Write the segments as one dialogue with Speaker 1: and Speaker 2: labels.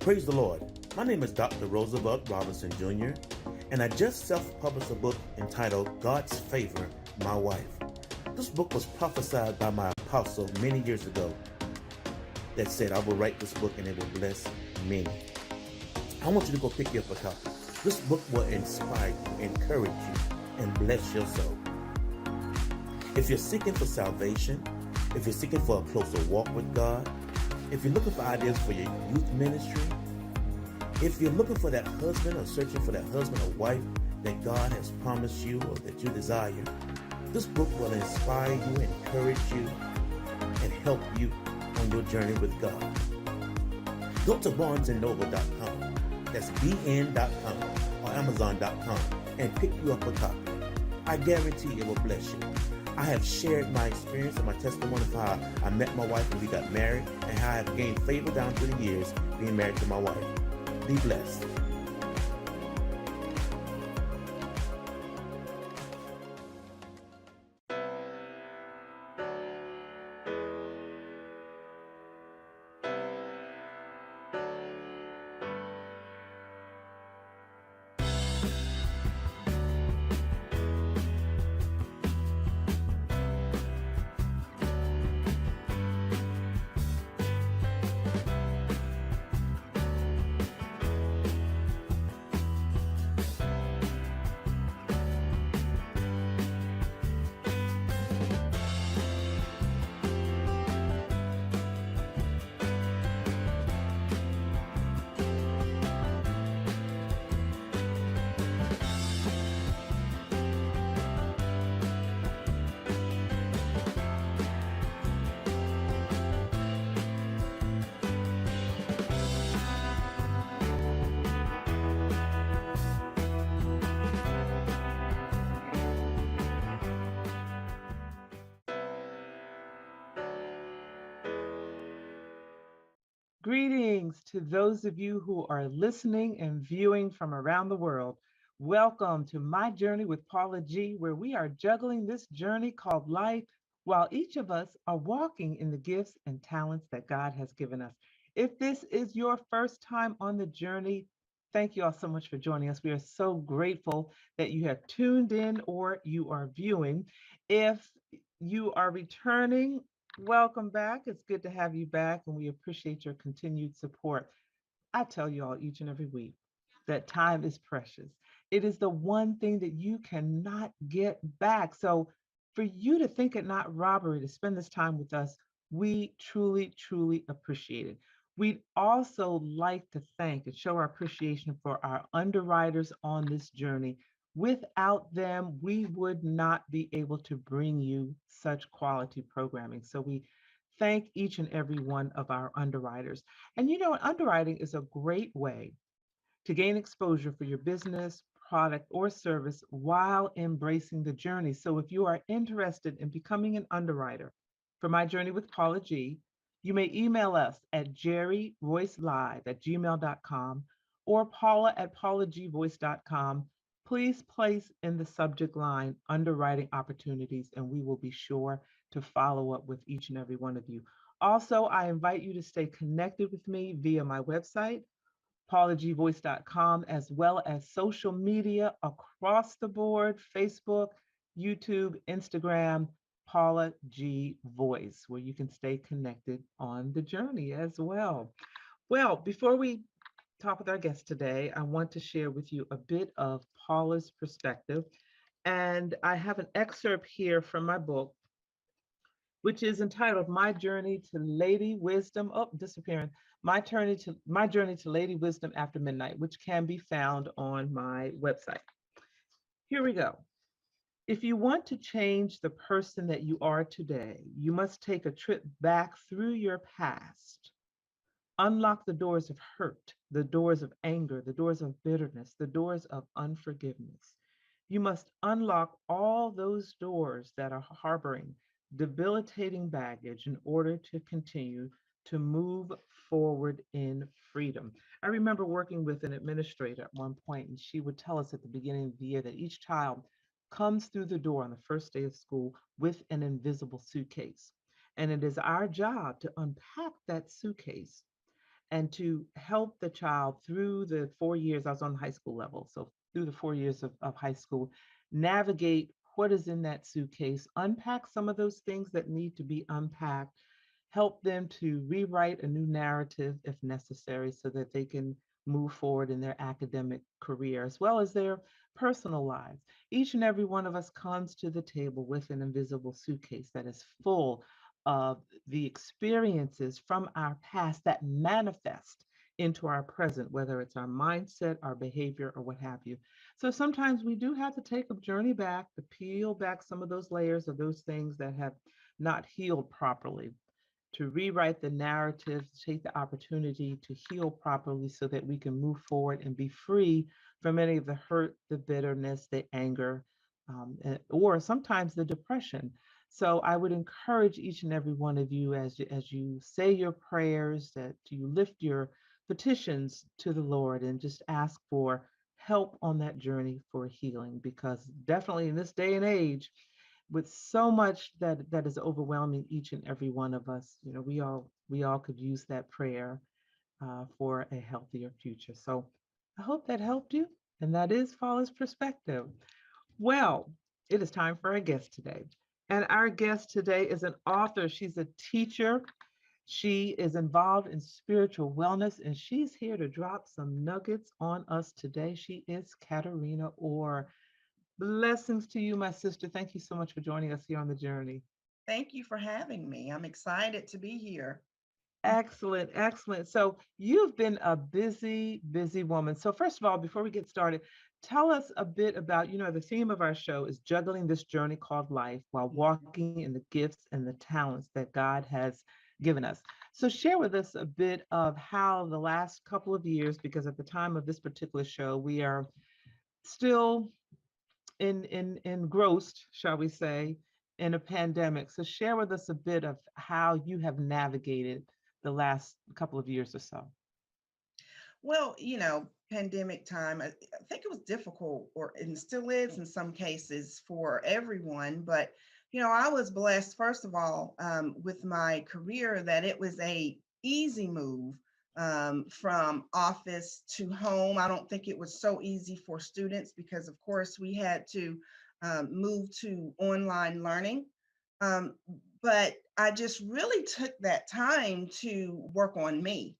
Speaker 1: Praise the Lord. My name is Dr. Roosevelt Robinson Jr., and I just self-published a book entitled God's Favor, My Wife. This book was prophesied by my apostle many years ago that said, I will write this book and it will bless many. I want you to go pick you up a copy. This book will inspire you, encourage you, and bless your soul. If you're seeking for salvation, if you're seeking for a closer walk with God, if you're looking for ideas for your youth ministry, if you're looking for that husband or searching for that husband or wife that God has promised you or that you desire, this book will inspire you, encourage you, and help you on your journey with God. Go to barnesandnoble.com, that's bn.com or amazon.com, and pick you up a copy. I guarantee it will bless you. I have shared my experience and my testimony of how I met my wife and we got married, and how I have gained favor down through the years being married to my wife. Be blessed.
Speaker 2: Greetings to those of you who are listening and viewing from around the world. Welcome to My Journey with Paula G, where we are juggling this journey called life while each of us are walking in the gifts and talents that God has given us. If this is your first time on the journey, thank you all so much for joining us. We are so grateful that you have tuned in or you are viewing. If you are returning, welcome back. It's good to have you back, and we appreciate your continued support. I tell you all each and every week that time is precious. It is the one thing that you cannot get back. So, for you to think it not robbery to spend this time with us, we truly, truly appreciate it. We'd also like to thank and show our appreciation for our underwriters on this journey. Without them, we would not be able to bring you such quality programming. So we thank each and every one of our underwriters. And you know, underwriting is a great way to gain exposure for your business, product, or service while embracing the journey. So if you are interested in becoming an underwriter for My Journey with Paula G, you may email us at jerryroycelive@gmail.com or paula@paulagvoice.com. Please place in the subject line underwriting opportunities, and we will be sure to follow up with each and every one of you. Also, I invite you to stay connected with me via my website, paulagvoice.com, as well as social media across the board: Facebook, YouTube, Instagram, Paula G Voice, where you can stay connected on the journey as well. Well, before we talk with our guest today, I want to share with you a bit of Paula's perspective. And I have an excerpt here from my book, which is entitled My Journey to Lady Wisdom. Oh, disappearing. My Journey to Lady Wisdom After Midnight, which can be found on my website. Here we go. If you want to change the person that you are today, you must take a trip back through your past. Unlock the doors of hurt, the doors of anger, the doors of bitterness, the doors of unforgiveness. You must unlock all those doors that are harboring debilitating baggage in order to continue to move forward in freedom. I remember working with an administrator at one point, and she would tell us at the beginning of the year that each child comes through the door on the first day of school with an invisible suitcase. And it is our job to unpack that suitcase and to help the child through the 4 years. I was on the high school level, so through the 4 years of high school, navigate what is in that suitcase, unpack some of those things that need to be unpacked, help them to rewrite a new narrative if necessary so that they can move forward in their academic career as well as their personal lives. Each and every one of us comes to the table with an invisible suitcase that is full of the experiences from our past that manifest into our present, whether it's our mindset, our behavior, or what have you. So sometimes we do have to take a journey back to peel back some of those layers of those things that have not healed properly, to rewrite the narrative, to take the opportunity to heal properly so that we can move forward and be free from any of the hurt, the bitterness, the anger, or sometimes the depression. So I would encourage each and every one of you as you say your prayers, that you lift your petitions to the Lord and just ask for help on that journey for healing, because definitely in this day and age, with so much that is overwhelming each and every one of us, we all could use that prayer for a healthier future. So I hope that helped you, and that is Fall's perspective. Well, it is time for our guest today, and our guest today is an author. She's a teacher. She is involved in spiritual wellness, and she's here to drop some nuggets on us today. She is Caterina Orr. Blessings to you, my sister. Thank you so much for joining us here on the journey.
Speaker 3: Thank you for having me. I'm excited to be here.
Speaker 2: Excellent, excellent. So you've been a busy, busy woman. So first of all, before we get started, tell us a bit about, the theme of our show is juggling this journey called life while walking in the gifts and the talents that God has given us. So share with us a bit of how the last couple of years, because at the time of this particular show, we are still engrossed, shall we say, in a pandemic. So share with us a bit of how you have navigated the last couple of years or so.
Speaker 3: Well, pandemic time, I think it was difficult, or and still is in some cases for everyone. But, I was blessed, first of all, with my career, that it was a easy move from office to home. I don't think it was so easy for students because, of course, we had to move to online learning. Um, but I just really took that time to work on me.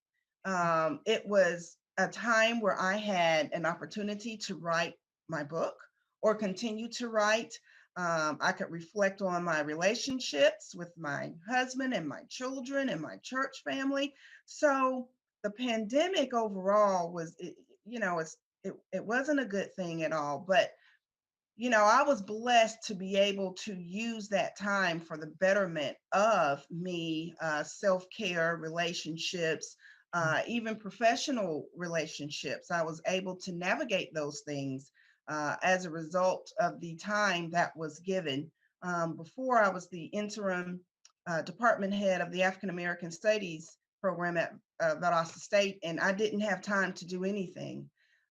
Speaker 3: It was a time where I had an opportunity to write my book or continue to write. I could reflect on my relationships with my husband and my children and my church family. So the pandemic overall it wasn't a good thing at all, but I was blessed to be able to use that time for the betterment of me, self care, relationships, even professional relationships. I was able to navigate those things as a result of the time that was given. Before, I was the interim department head of the African American Studies program at Valdosta State, and I didn't have time to do anything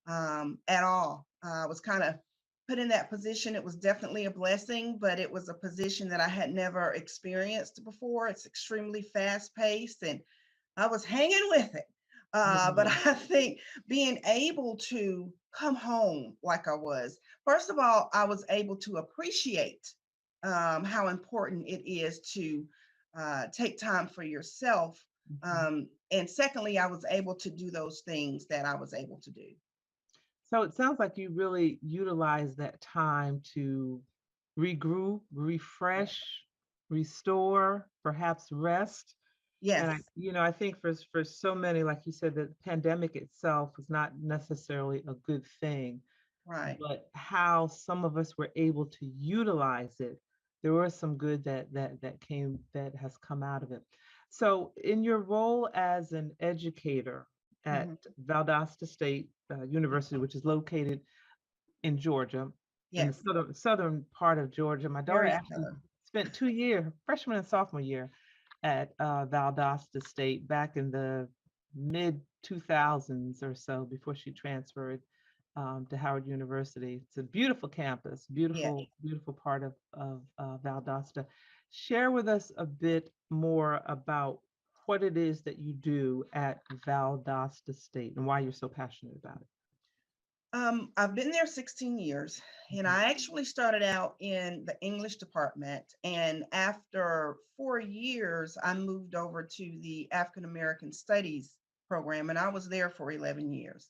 Speaker 3: at all. I was kind of put in that position. It was definitely a blessing, but it was a position that I had never experienced before. It's extremely fast paced, and I was hanging with it. But
Speaker 2: Mhm.
Speaker 3: I think being able to come home like I was, first of all, I was able to appreciate how important it is to take time for yourself.
Speaker 2: Mhm.
Speaker 3: And secondly, I was able to do those things that I was able to do.
Speaker 2: So it sounds like you really utilize that time to regroup, refresh, restore, perhaps rest. And
Speaker 3: Yes,
Speaker 2: I think for so many, like you said, the pandemic itself was not necessarily a good thing,
Speaker 3: right.
Speaker 2: but how some of us were able to utilize it, there was some good that has come out of it. So, in your role as an educator at
Speaker 3: Mhm.
Speaker 2: Valdosta State University, which is located in Georgia, in the
Speaker 3: Yes,
Speaker 2: southern part of Georgia, my daughter
Speaker 3: very
Speaker 2: actually
Speaker 3: southern.
Speaker 2: spent 2 years, freshman and sophomore year, at Valdosta State back in the mid 2000s or so before she transferred to Howard University. It's a beautiful campus,
Speaker 3: Yes.
Speaker 2: beautiful, beautiful part of Valdosta. Share with us a bit more about what it is that you do at Valdosta State and why you're so passionate about it.
Speaker 3: I've been there 16 years, and I actually started out in the English department. And after 4 years, I moved over to the African American Studies program, and I was there for 11 years.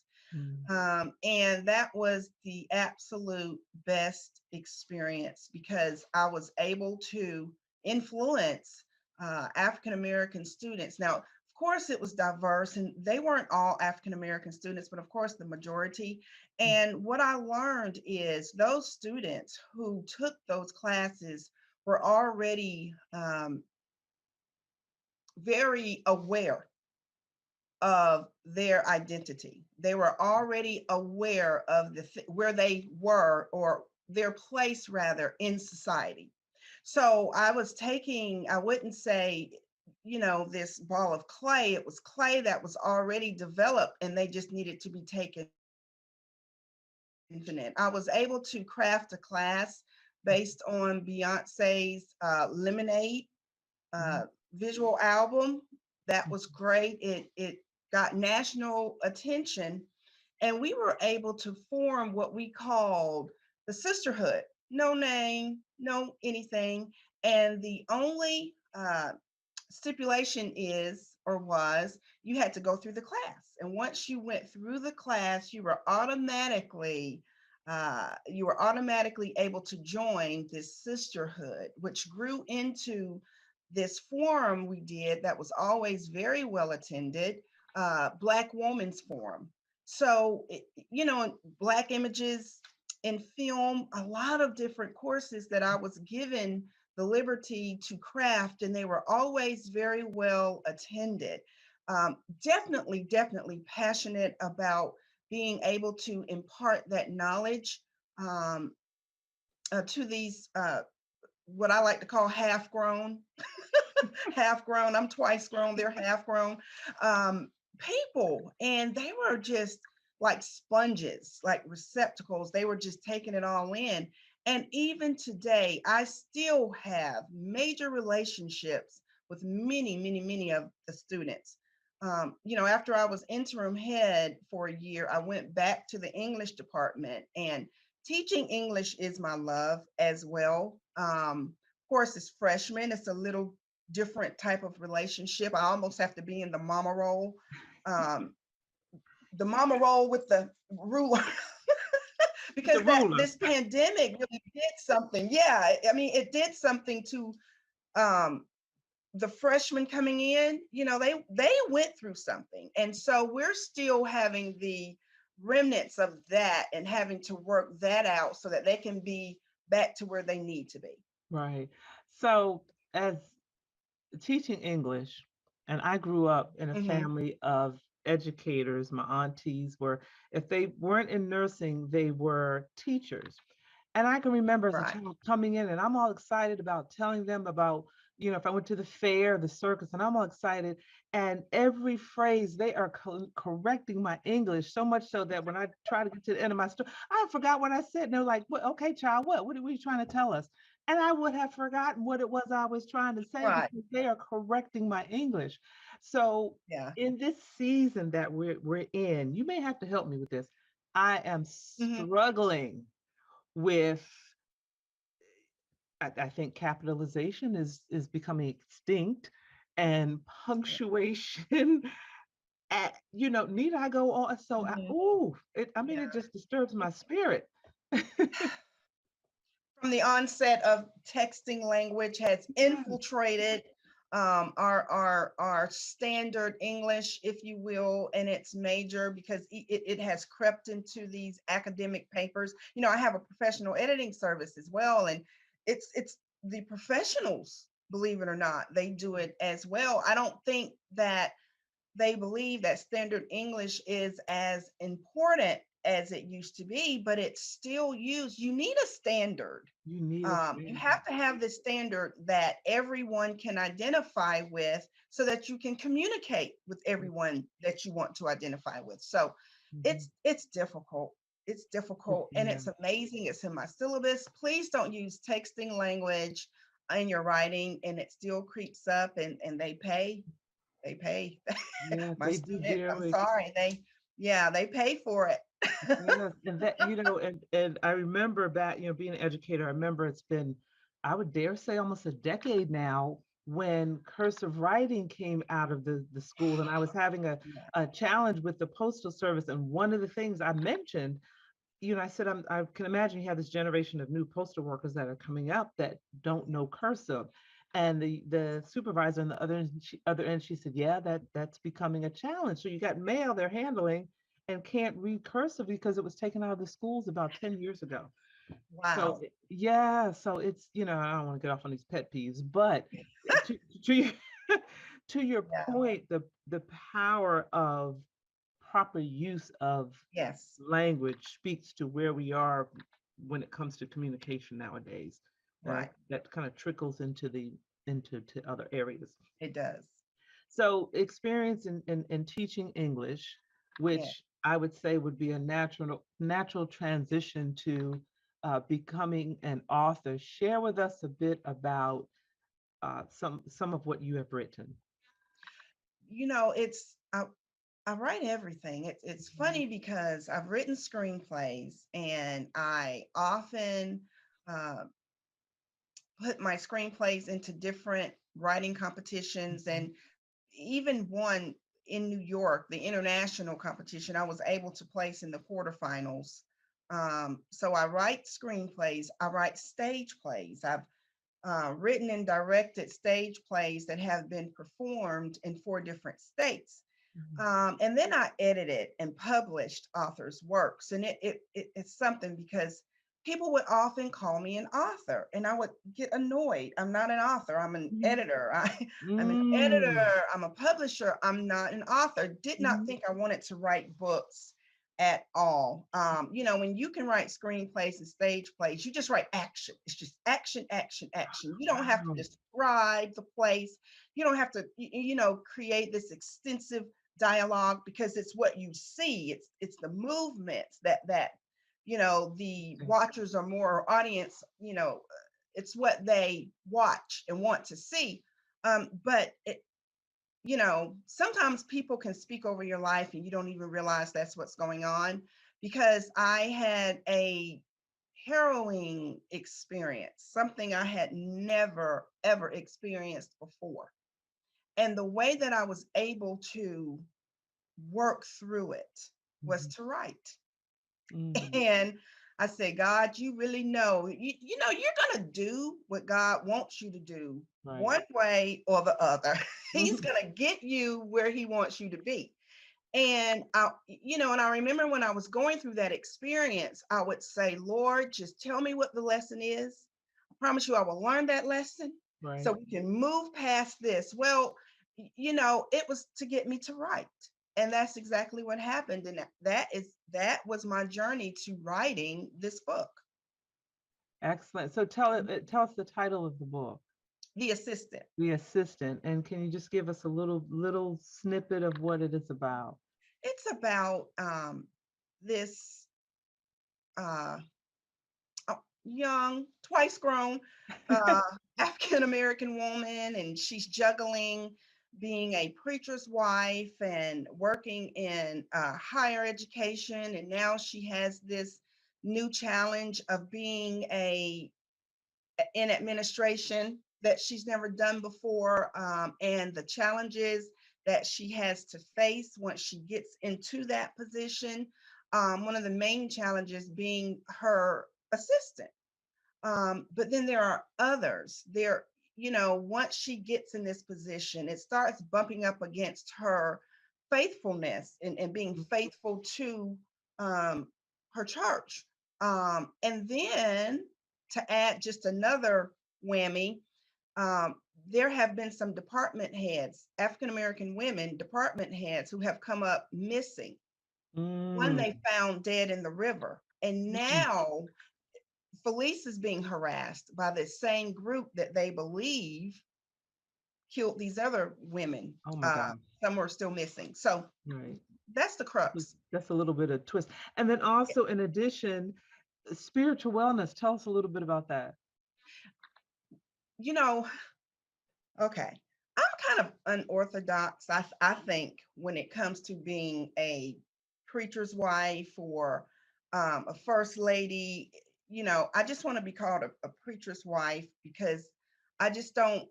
Speaker 2: Mm.
Speaker 3: And that was the absolute best experience because I was able to influence African American students. Now, of course, it was diverse, and they weren't all African American students, but of course, the majority. And what I learned is those students who took those classes were already very aware of their identity. They were already aware of where they were, or their place rather, in society. So I was taking, I wouldn't say, this ball of clay. It was clay that was already developed and they just needed to be taken into it. I was able to craft a class based on Beyonce's Lemonade uh, visual album. That was great. It got national attention, and we were able to form what we called the sisterhood. No name, no anything, and the only stipulation is, or was, you had to go through the class. And once you went through the class, you were automatically able to join this sisterhood, which grew into this forum we did that was always very well attended, Black Woman's Forum. So, Black images in film, a lot of different courses that I was given the liberty to craft, and they were always very well attended. Definitely passionate about being able to impart that knowledge um, to these, what I like to call half grown, half grown. I'm twice grown, they're half grown people. And they were just like sponges, like receptacles. They were just taking it all in. And even today, I still have major relationships with many of the students. After I was interim head for a year, I went back to the English department, and teaching English is my love as well. Of course, as freshmen, it's a little different type of relationship. I almost have to be in um, the mama role with the ruler.
Speaker 2: The
Speaker 3: Because
Speaker 2: ruler.
Speaker 3: this pandemic really did something. Yeah, I mean, it did something to um, the freshmen coming in. They went through something, and so we're still having the remnants of that and having to work that out so that they can be back to where they need to be.
Speaker 2: Right. So, as teaching English, and I grew up in a
Speaker 3: Hmm.
Speaker 2: family of educators. My aunties were, if they weren't in nursing, they were teachers. And I can remember as a
Speaker 3: Right.
Speaker 2: child coming in and I'm all excited about telling them about, if I went to the fair, the circus, and I'm all excited. And every phrase, they are correcting my English so much so that when I try to get to the end of my story, I forgot what I said. And they're like, "What? Okay, child, what are you trying to tell us?" And I would have forgotten what it was I was trying to say
Speaker 3: Right.
Speaker 2: because they are correcting my English. So
Speaker 3: Yeah.
Speaker 2: in this season that we're in, you may have to help me with this. I am
Speaker 3: Hmm.
Speaker 2: struggling with, I think capitalization is becoming extinct, and punctuation. Need I go on? So
Speaker 3: Hmm.
Speaker 2: it just disturbs my spirit.
Speaker 3: From the onset of texting language has
Speaker 2: Yes.
Speaker 3: infiltrated our standard English, if you will, and it's major because it has crept into these academic papers. I have a professional editing service as well, and it's the professionals, believe it or not, they do it as well. I don't think that they believe that standard English is as important as it used to be, but it's still used. You need a standard.
Speaker 2: You need a
Speaker 3: You
Speaker 2: standard.
Speaker 3: have to have this standard that everyone can identify with so that you can communicate with everyone that you want to identify with. So
Speaker 2: Mhm.
Speaker 3: it's difficult. It's difficult and
Speaker 2: Yeah.
Speaker 3: it's amazing. It's in my syllabus. Please don't use texting language in your writing, and it still creeps up, and they pay. They pay.
Speaker 2: Yeah,
Speaker 3: My
Speaker 2: they do
Speaker 3: students, I'm
Speaker 2: dearly.
Speaker 3: sorry, yeah, they pay for it.
Speaker 2: Yes, and that, and I remember back, being an educator, I remember it's been, I would dare say, almost a decade now when cursive writing came out of the schools, and I was having
Speaker 3: Yeah,
Speaker 2: a challenge with the postal service, and one of the things I mentioned, I said, I can imagine you have this generation of new postal workers that are coming up that don't know cursive. And the supervisor on the other end, she said, yeah, that's becoming a challenge. So you got mail they're handling and can't read cursive because it was taken out of the schools about 10 years ago. So
Speaker 3: wow.
Speaker 2: yeah, so it's, I don't want to get off on these pet peeves, but to your, to your
Speaker 3: Yeah,
Speaker 2: point, the power of proper use of
Speaker 3: yes,
Speaker 2: language speaks to where we are when it comes to communication nowadays.
Speaker 3: right.
Speaker 2: That kind of trickles into to other areas.
Speaker 3: It does.
Speaker 2: So experience in teaching English,
Speaker 3: Yeah.
Speaker 2: which I would say would be a natural transition to becoming an author. Share with us a bit about some of what you have written.
Speaker 3: It's I write everything. It's funny because I've written screenplays and I often uh, put my screenplays into different writing competitions
Speaker 2: Mhm.
Speaker 3: and even one in New York, the international competition, I was able to place in the quarterfinals. So I write screenplays, I write stage plays. I've written and directed stage plays that have been performed in 4 different states.
Speaker 2: Mhm.
Speaker 3: And then I edited and published authors' works. And it's something because people would often call me an author and I would get annoyed. I'm not an author, I'm an
Speaker 2: Mhm.
Speaker 3: editor. I'm an
Speaker 2: Mm.
Speaker 3: editor, I'm a publisher, I'm not an author. Did not
Speaker 2: Mhm.
Speaker 3: think I wanted to write books at all. When you can write screenplays and stage plays, you just write action. It's just action, action, action. You don't have to
Speaker 2: Wow.
Speaker 3: describe the place. You don't have to, create this extensive dialogue because it's what you see. It's the movements that the watchers are more audience. It's what they watch and want to see. But sometimes people can speak over your life and you don't even realize that's what's going on because I had a harrowing experience, something I had never, ever experienced before. And the way that I was able to work through it was
Speaker 2: Mhm.
Speaker 3: to write.
Speaker 2: Mm.
Speaker 3: And I said, God, you really know, you're going to do what God wants you to do
Speaker 2: Right.
Speaker 3: one way or the other. He's
Speaker 2: Mhm.
Speaker 3: going to get you where he wants you to be. And I remember when I was going through that experience, I would say, Lord, just tell me what the lesson is. I promise you I will learn that lesson so
Speaker 2: Right.
Speaker 3: we can move past this. Well, it was to get me to write. And that's exactly what happened. And that was my journey to writing this book,
Speaker 2: Excellent. So tell us the title of the book,
Speaker 3: The Assistant.
Speaker 2: The Assistant, and can you just give us a little snippet of what it is about?
Speaker 3: It's about this uh, young, twice grown uh, African American woman, and she's juggling being a preacher's wife and working in higher education. And now she has this new challenge of being in administration that she's never done before, and the challenges that she has to face once she gets into that position. One of the main challenges being her assistant, but then there are others. Once she gets in this position, it starts bumping up against her faithfulness and being faithful to um, her church. And then to add just another whammy, um, there have been some department heads, African American women department heads, who have come up missing. One
Speaker 2: Mm.
Speaker 3: they found dead in the river. And
Speaker 2: Mm.
Speaker 3: now Felice is being harassed by the same group that they believe killed these other women.
Speaker 2: Oh my God.
Speaker 3: Some are still missing. So
Speaker 2: Right.
Speaker 3: that's the crux.
Speaker 2: That's a little bit of twist. And then also, in addition, spiritual wellness. Tell us a little bit about that.
Speaker 3: You know, okay. I'm kind of unorthodox, I think, when it comes to being a preacher's wife or a first lady. I just want to be called a preacher's wife because I just don't.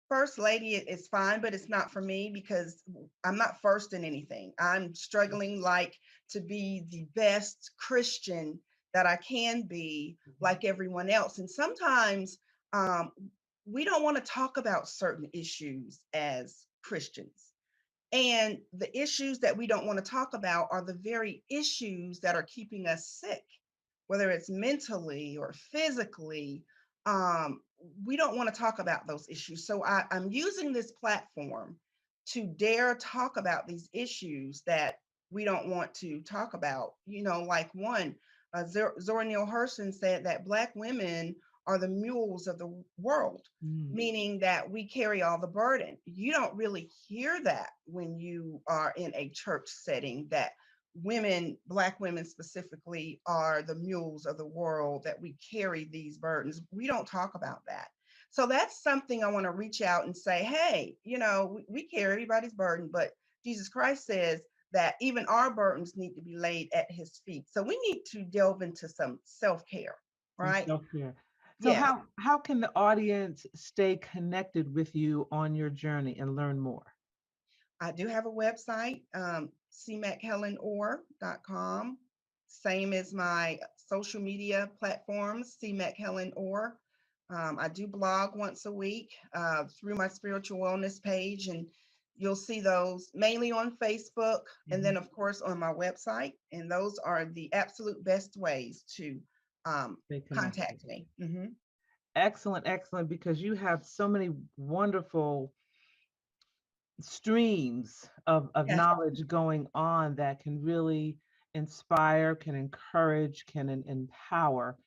Speaker 3: First lady is fine, but it's not for me because I'm not first in anything. I'm struggling like to be the best Christian that I can be, like everyone else. And sometimes um, we don't want to talk about certain issues as Christians. And the issues that we don't want to talk about are the very issues that are keeping us sick, whether it's mentally or physically. Um, we don't want to talk about those issues. So I'm using this platform to dare talk about these issues that we don't want to talk about. Like one, Zora Neale Hurston said that Black women are the mules of the world,
Speaker 2: Mm.
Speaker 3: meaning that we carry all the burden. You don't really hear that when you are in a church setting, that women, Black women specifically, are the mules of the world, that we carry these burdens. We don't talk about that. So that's something I want to reach out and say, hey, we carry everybody's burden, but Jesus Christ says that even our burdens need to be laid at his feet. So we need to delve into some self-care,
Speaker 2: Some
Speaker 3: right?
Speaker 2: self-care. So
Speaker 3: Yeah.
Speaker 2: how can the audience stay connected with you on your journey and learn more?
Speaker 3: I do have a website, cmchelenor.com. Same as my social media platforms, cmchelenor. I do blog once a week through my spiritual wellness page, and you'll see those mainly on Facebook and then, of course, on my website. And those are the absolute best ways to
Speaker 2: Stay connected.
Speaker 3: contact me.
Speaker 2: Excellent, excellent, because you have so many wonderful streams of
Speaker 3: Yeah.
Speaker 2: knowledge going on that can really inspire, can encourage, can empower,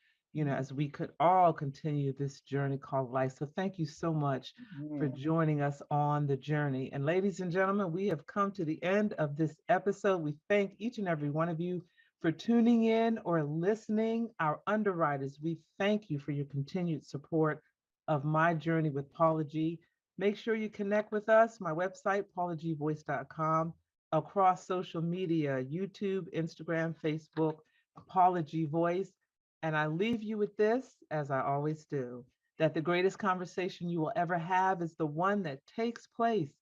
Speaker 2: as we could all continue this journey called life. So thank you so much for
Speaker 3: Mhm.
Speaker 2: joining us on the journey. And ladies and gentlemen, we have come to the end of this episode. We thank each and every one of you for tuning in or listening. Our underwriters, we thank you for your continued support of my journey with Paula G. Make sure you connect with us, my website, paulagvoice.com, across social media, YouTube, Instagram, Facebook, Paula G Voice. And I leave you with this, as I always do, that the greatest conversation you will ever have is the one that takes place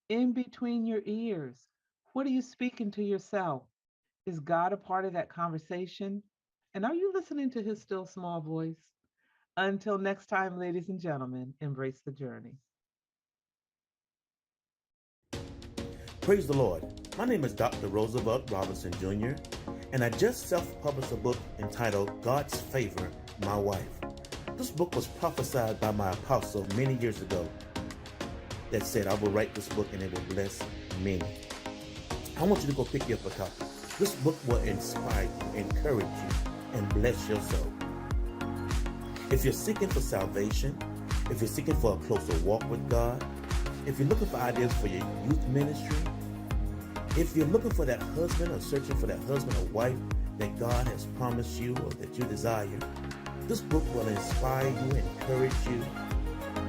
Speaker 2: in between your ears. What are you speaking to yourself? Is God a part of that conversation? And are you listening to his still small voice? Until next time, ladies and gentlemen, embrace the journey.
Speaker 1: Praise the Lord. My name is Dr. Roosevelt Robinson Jr., and I just self-published a book entitled God's Favor, My Wife. This book was prophesied by my apostle many years ago that said, I will write this book and it will bless many. I want you to go pick you up a copy. This book will inspire you, encourage you, and bless your soul. If you're seeking for salvation, if you're seeking for a closer walk with God, if you're looking for ideas for your youth ministry, if you're looking for that husband or searching for that husband or wife that God has promised you or that you desire, this book will inspire you, encourage you,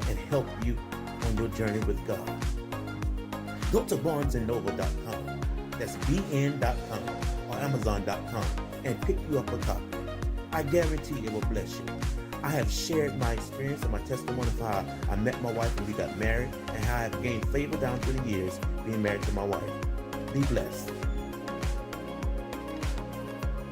Speaker 1: and help you on your journey with God. Go to barnesandnoble.com, that's bn.com, or amazon.com, and pick you up a copy. I guarantee it will bless you. I have shared my experience and my testimony of how I met my wife and we got married, and how I have gained favor down through the years being married to my wife. Be blessed.